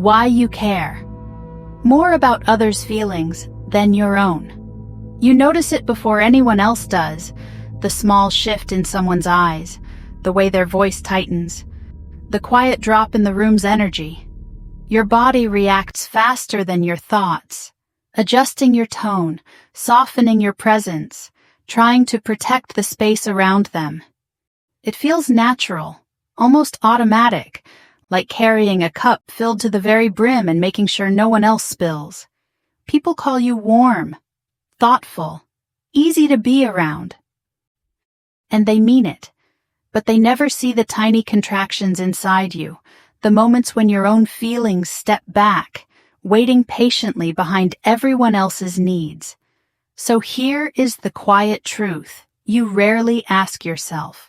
Why you care. More about others' feelings than your own. You notice it before anyone else does, the small shift in someone's eyes, the way their voice tightens, the quiet drop in the room's energy. Your body reacts faster than your thoughts, adjusting your tone, softening your presence, trying to protect the space around them. It feels natural, almost automatic, like carrying a cup filled to the very brim and making sure no one else spills. People call you warm, thoughtful, easy to be around. And they mean it, but they never see the tiny contractions inside you, the moments when your own feelings step back, waiting patiently behind everyone else's needs. So here is the quiet truth you rarely ask yourself.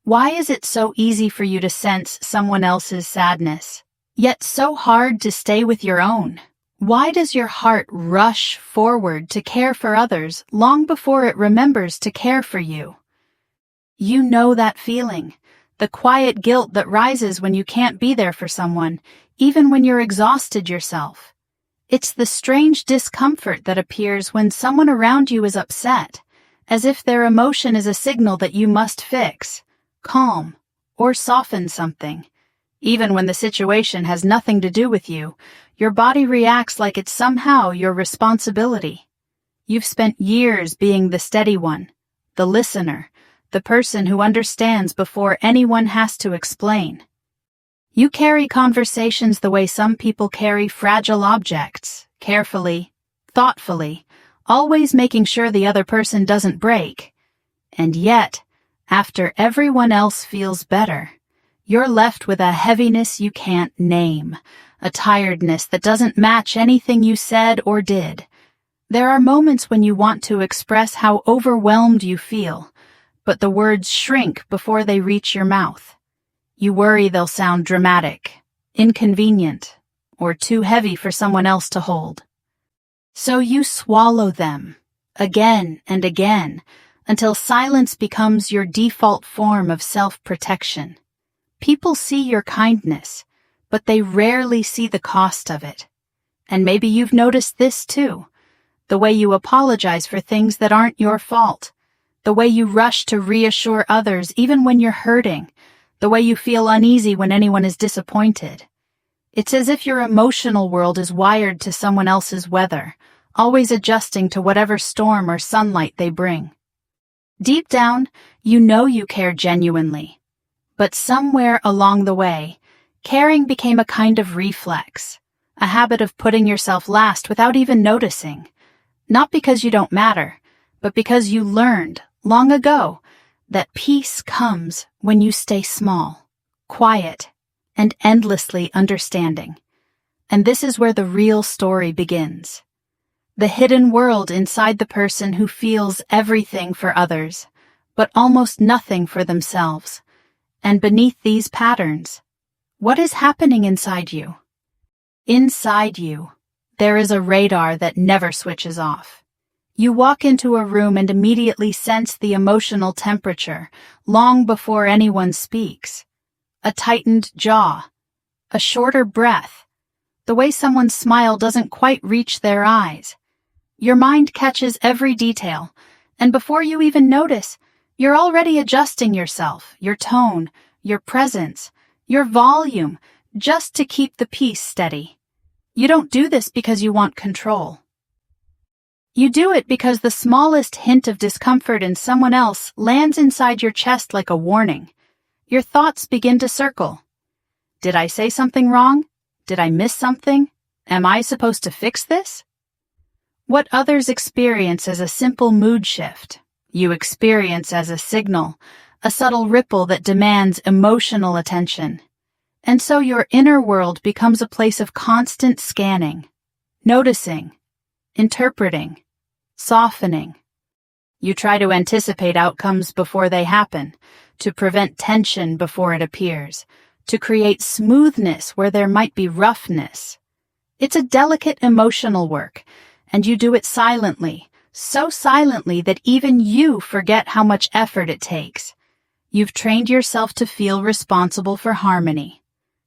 Why is it so easy for you to sense someone else's sadness, yet so hard to stay with your own? Why does your heart rush forward to care for others long before it remembers to care for you? You know that feeling, the quiet guilt that rises when you can't be there for someone, even when you're exhausted yourself. It's the strange discomfort that appears when someone around you is upset, as if their emotion is a signal that you must fix, calm, or soften something. Even when the situation has nothing to do with you, your body reacts like it's somehow your responsibility. You've spent years being the steady one, the listener, the person who understands before anyone has to explain. You carry conversations the way some people carry fragile objects, carefully, thoughtfully, always making sure the other person doesn't break. And yet, after everyone else feels better, you're left with a heaviness you can't name, a tiredness that doesn't match anything you said or did. There are moments when you want to express how overwhelmed you feel, but the words shrink before they reach your mouth. You worry they'll sound dramatic, inconvenient, or too heavy for someone else to hold. So you swallow them, again and again, until silence becomes your default form of self-protection. People see your kindness, but they rarely see the cost of it. And maybe you've noticed this too, the way you apologize for things that aren't your fault, the way you rush to reassure others even when you're hurting, the way you feel uneasy when anyone is disappointed. It's as if your emotional world is wired to someone else's weather, always adjusting to whatever storm or sunlight they bring. Deep down, you know you care genuinely. But somewhere along the way, caring became a kind of reflex, a habit of putting yourself last without even noticing. Not because you don't matter, but because you learned, long ago, that peace comes when you stay small, quiet, and endlessly understanding. And this is where the real story begins. The hidden world inside the person who feels everything for others, but almost nothing for themselves. And beneath these patterns, what is happening inside you? Inside you, there is a radar that never switches off. You walk into a room and immediately sense the emotional temperature, long before anyone speaks. A tightened jaw, a shorter breath, the way someone's smile doesn't quite reach their eyes. Your mind catches every detail, and before you even notice, you're already adjusting yourself, your tone, your presence, your volume, just to keep the peace steady. You don't do this because you want control. You do it because the smallest hint of discomfort in someone else lands inside your chest like a warning. Your thoughts begin to circle. Did I say something wrong? Did I miss something? Am I supposed to fix this? What others experience as a simple mood shift, you experience as a signal, a subtle ripple that demands emotional attention. And so your inner world becomes a place of constant scanning, noticing, interpreting, softening. You try to anticipate outcomes before they happen, to prevent tension before it appears, to create smoothness where there might be roughness. It's a delicate emotional work, and you do it silently, so silently that even you forget how much effort it takes. You've trained yourself to feel responsible for harmony.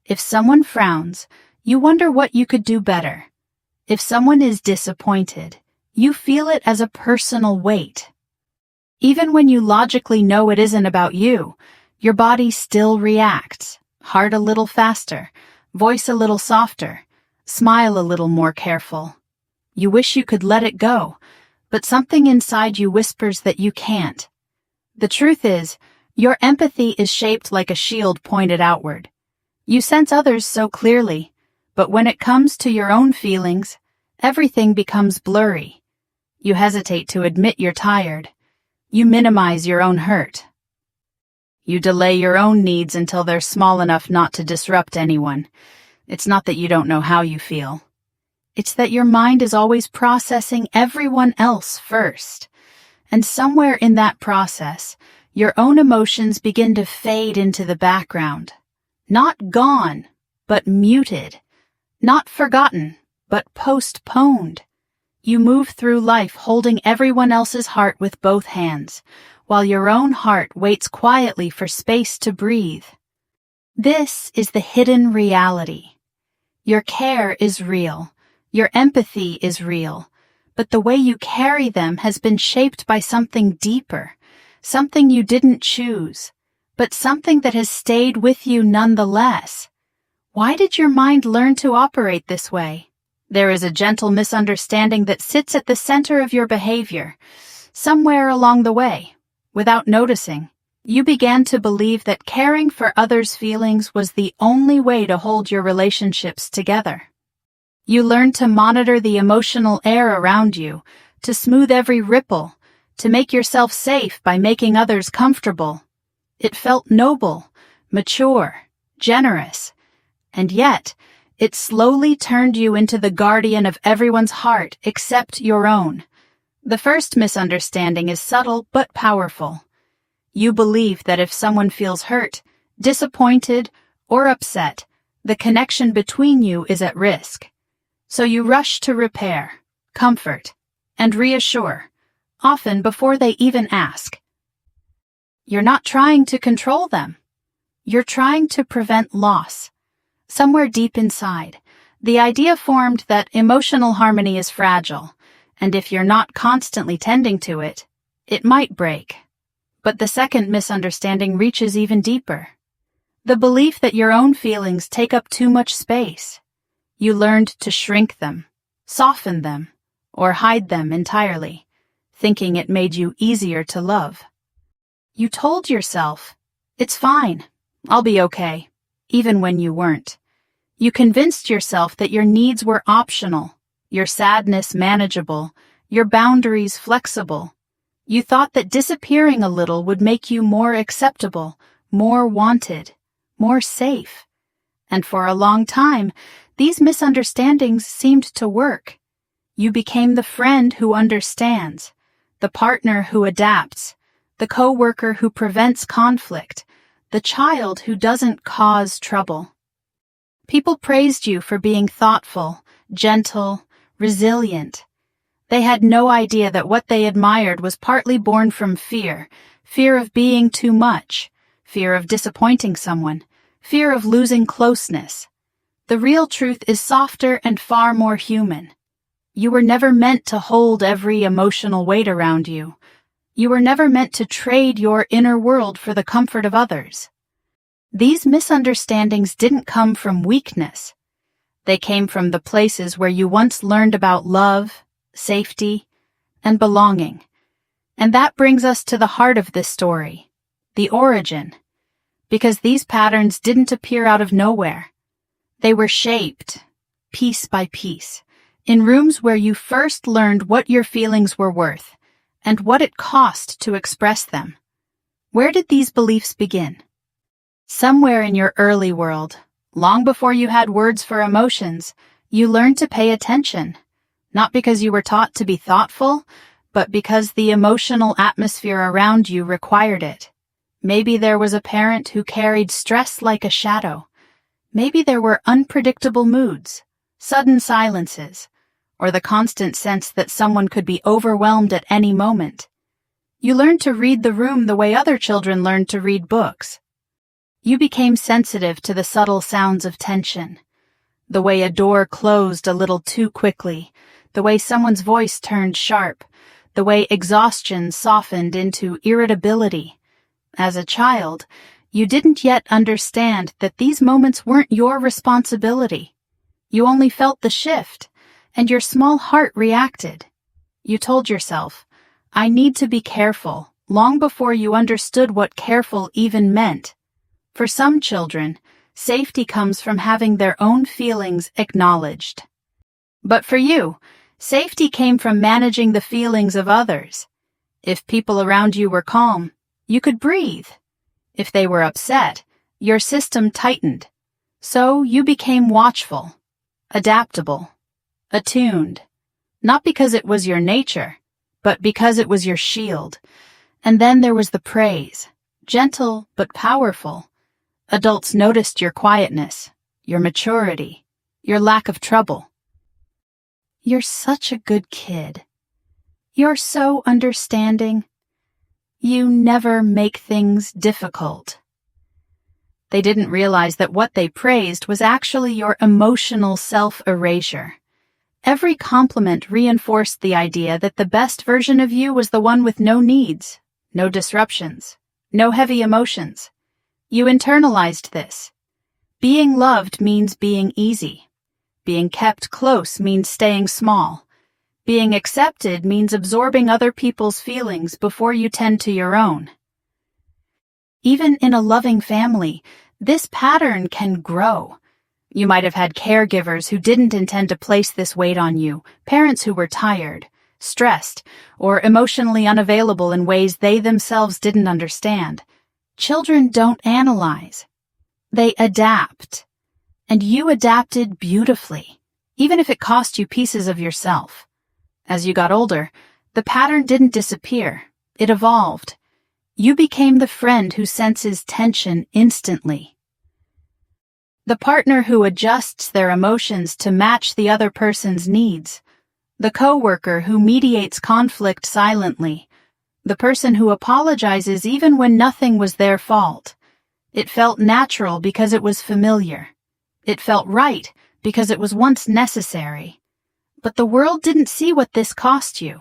If someone frowns, You wonder what you could do better. If someone is disappointed, you feel it as a personal weight. Even when you logically know it isn't about you, your body still reacts. Heart a little faster, voice a little softer, smile a little more careful. You wish you could let it go, but something inside you whispers that you can't. The truth is, your empathy is shaped like a shield pointed outward. You sense others so clearly, but when it comes to your own feelings, everything becomes blurry. You hesitate to admit you're tired. You minimize your own hurt. You delay your own needs until they're small enough not to disrupt anyone. It's not that you don't know how you feel. It's that your mind is always processing everyone else first. And somewhere in that process, your own emotions begin to fade into the background. Not gone, but muted. Not forgotten, but postponed. You move through life holding everyone else's heart with both hands, while your own heart waits quietly for space to breathe. This is the hidden reality. Your care is real. Your empathy is real. But the way you carry them has been shaped by something deeper, something you didn't choose, but something that has stayed with you nonetheless. Why did your mind learn to operate this way? There is a gentle misunderstanding that sits at the center of your behavior. Somewhere along the way, without noticing, you began to believe that caring for others' feelings was the only way to hold your relationships together. You learned to monitor the emotional air around you, to smooth every ripple, to make yourself safe by making others comfortable. It felt noble, mature, generous, and yet, it slowly turned you into the guardian of everyone's heart except your own. The first misunderstanding is subtle but powerful. You believe that if someone feels hurt, disappointed, or upset, the connection between you is at risk. So you rush to repair, comfort, and reassure, often before they even ask. You're not trying to control them. You're trying to prevent loss. Somewhere deep inside, the idea formed that emotional harmony is fragile, and if you're not constantly tending to it, it might break. But the second misunderstanding reaches even deeper. The belief that your own feelings take up too much space. You learned to shrink them, soften them, or hide them entirely, thinking it made you easier to love. You told yourself, "It's fine, I'll be okay," even when you weren't. You convinced yourself that your needs were optional, your sadness manageable, your boundaries flexible. You thought that disappearing a little would make you more acceptable, more wanted, more safe. And for a long time, these misunderstandings seemed to work. You became the friend who understands, the partner who adapts, the coworker who prevents conflict, the child who doesn't cause trouble. People praised you for being thoughtful, gentle, resilient. They had no idea that what they admired was partly born from fear, fear of being too much, fear of disappointing someone, fear of losing closeness. The real truth is softer and far more human. You were never meant to hold every emotional weight around you. You were never meant to trade your inner world for the comfort of others. These misunderstandings didn't come from weakness. They came from the places where you once learned about love, safety, and belonging. And that brings us to the heart of this story, the origin. Because these patterns didn't appear out of nowhere. They were shaped, piece by piece, in rooms where you first learned what your feelings were worth and what it cost to express them. Where did these beliefs begin? Somewhere in your early world, long before you had words for emotions, you learned to pay attention, not because you were taught to be thoughtful, but because the emotional atmosphere around you required it. Maybe there was a parent who carried stress like a shadow. Maybe there were unpredictable moods, sudden silences, or the constant sense that someone could be overwhelmed at any moment. You learned to read the room the way other children learned to read books. You became sensitive to the subtle sounds of tension, The way a door closed a little too quickly, the way someone's voice turned sharp, the way exhaustion softened into irritability. As a child, you didn't yet understand that these moments weren't your responsibility. You only felt the shift, and your small heart reacted. You told yourself, "I need to be careful," long before you understood what careful even meant. For some children, safety comes from having their own feelings acknowledged. But for you, safety came from managing the feelings of others. If people around you were calm, you could breathe. If they were upset, your system tightened. So you became watchful, adaptable, attuned, not because it was your nature, but because it was your shield. And then there was the praise, gentle but powerful. Adults noticed your quietness, your maturity, your lack of trouble. "You're such a good kid. You're so understanding. You never make things difficult." They didn't realize that what they praised was actually your emotional self-erasure. Every compliment reinforced the idea that the best version of you was the one with no needs, no disruptions, no heavy emotions. You internalized this. Being loved means being easy. Being kept close means staying small. Being accepted means absorbing other people's feelings before you tend to your own. Even in a loving family, this pattern can grow. You might have had caregivers who didn't intend to place this weight on you, parents who were tired, stressed, or emotionally unavailable in ways they themselves didn't understand. Children don't analyze. They adapt. And you adapted beautifully, even if it cost you pieces of yourself. As you got older, the pattern didn't disappear. It evolved. You became the friend who senses tension instantly. The partner who adjusts their emotions to match the other person's needs. The coworker who mediates conflict silently. The person who apologizes even when nothing was their fault. It felt natural because it was familiar. It felt right because it was once necessary. But the world didn't see what this cost you.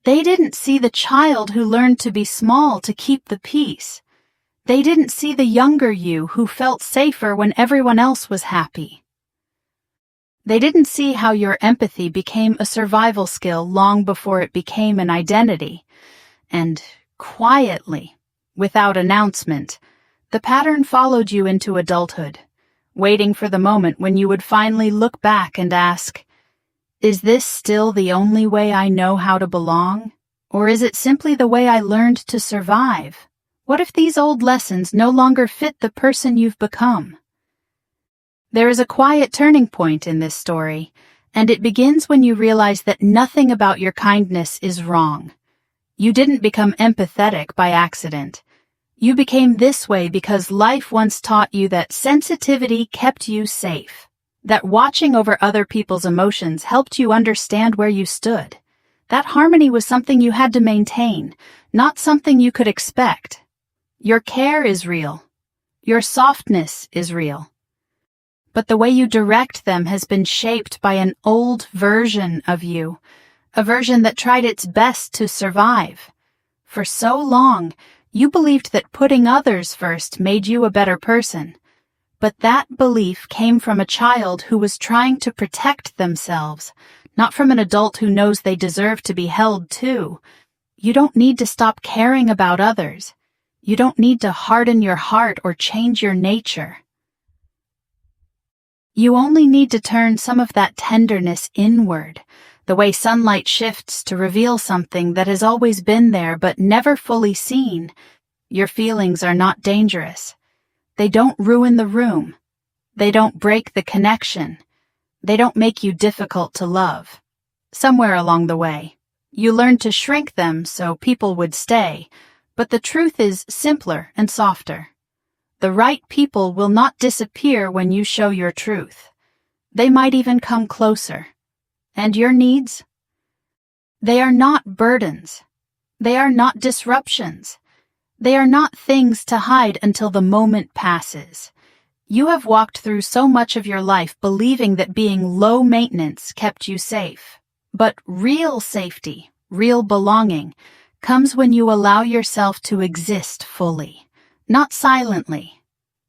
They didn't see the child who learned to be small to keep the peace. They didn't see the younger you who felt safer when everyone else was happy. They didn't see how your empathy became a survival skill long before it became an identity. And quietly, without announcement, the pattern followed you into adulthood, waiting for the moment when you would finally look back and ask, "Is this still the only way I know how to belong? Or is it simply the way I learned to survive? What if these old lessons no longer fit the person you've become?" There is a quiet turning point in this story, and it begins when you realize that nothing about your kindness is wrong. You didn't become empathetic by accident. You became this way because life once taught you that sensitivity kept you safe, that watching over other people's emotions helped you understand where you stood. That harmony was something you had to maintain, not something you could expect. Your care is real. Your softness is real. But the way you direct them has been shaped by an old version of you, a version that tried its best to survive. For so long, you believed that putting others first made you a better person. But that belief came from a child who was trying to protect themselves, not from an adult who knows they deserve to be held too. You don't need to stop caring about others. You don't need to harden your heart or change your nature. You only need to turn some of that tenderness inward, the way sunlight shifts to reveal something that has always been there but never fully seen. Your feelings are not dangerous. They don't ruin the room. They don't break the connection. They don't make you difficult to love. Somewhere along the way, you learned to shrink them so people would stay, but the truth is simpler and softer. The right people will not disappear when you show your truth. They might even come closer. And your needs? They are not burdens. They are not disruptions. They are not things to hide until the moment passes. You have walked through so much of your life believing that being low maintenance kept you safe. But real safety, real belonging, comes when you allow yourself to exist fully, not silently.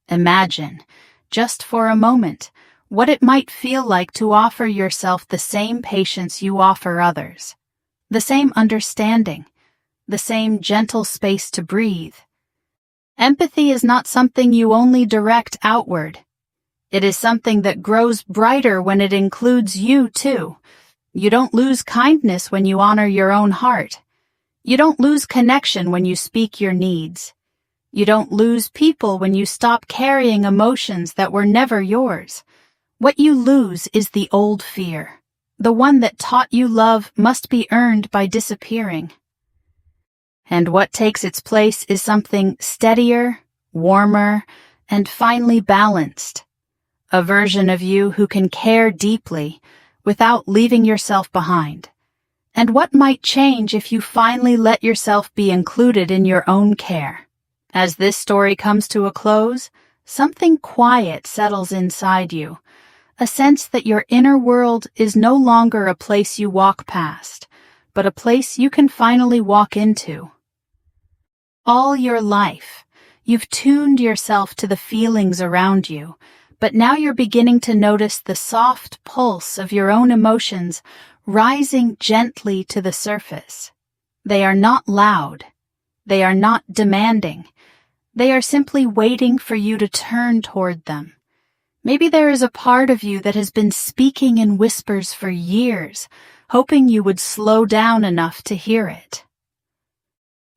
Imagine, just for a moment, what it might feel like to offer yourself the same patience you offer others, the same understanding, the same gentle space to breathe. Empathy is not something you only direct outward. It is something that grows brighter when it includes you too. You don't lose kindness when you honor your own heart. You don't lose connection when you speak your needs. You don't lose people when you stop carrying emotions that were never yours. What you lose is the old fear, the one that taught you love must be earned by disappearing. And what takes its place is something steadier, warmer, and finely balanced. A version of you who can care deeply without leaving yourself behind. And what might change if you finally let yourself be included in your own care? As this story comes to a close, something quiet settles inside you, a sense that your inner world is no longer a place you walk past, but a place you can finally walk into. All your life, you've tuned yourself to the feelings around you, but now you're beginning to notice the soft pulse of your own emotions rising gently to the surface. They are not loud. They are not demanding. They are simply waiting for you to turn toward them. Maybe there is a part of you that has been speaking in whispers for years, hoping you would slow down enough to hear it.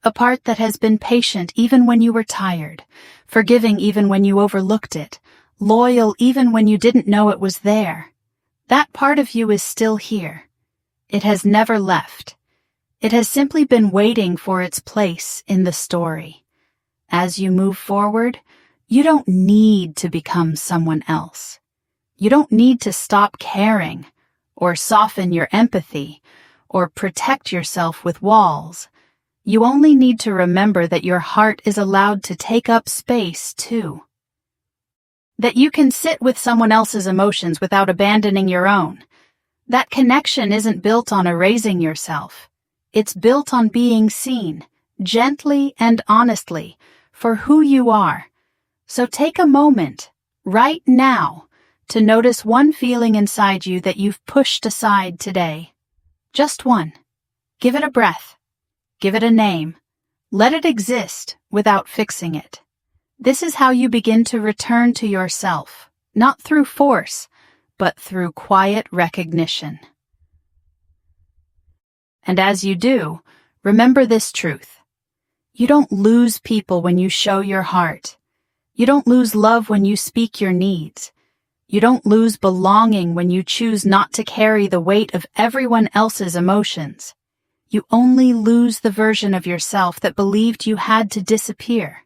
A part that has been patient even when you were tired, forgiving even when you overlooked it, loyal even when you didn't know it was there. That part of you is still here. It has never left. It has simply been waiting for its place in the story. As you move forward, you don't need to become someone else. You don't need to stop caring, or soften your empathy, or protect yourself with walls. You only need to remember that your heart is allowed to take up space, too. That you can sit with someone else's emotions without abandoning your own. That connection isn't built on erasing yourself. It's built on being seen, gently and honestly, for who you are. So take a moment, right now, to notice one feeling inside you that you've pushed aside today. Just one. Give it a breath. Give it a name. Let it exist without fixing it. This is how you begin to return to yourself, not through force, but through quiet recognition. And as you do, remember this truth. You don't lose people when you show your heart. You don't lose love when you speak your needs. You don't lose belonging when you choose not to carry the weight of everyone else's emotions. You only lose the version of yourself that believed you had to disappear.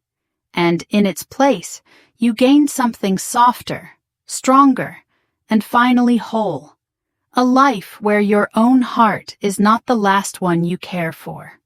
And in its place, you gain something softer, stronger, and finally whole. A life where your own heart is not the last one you care for.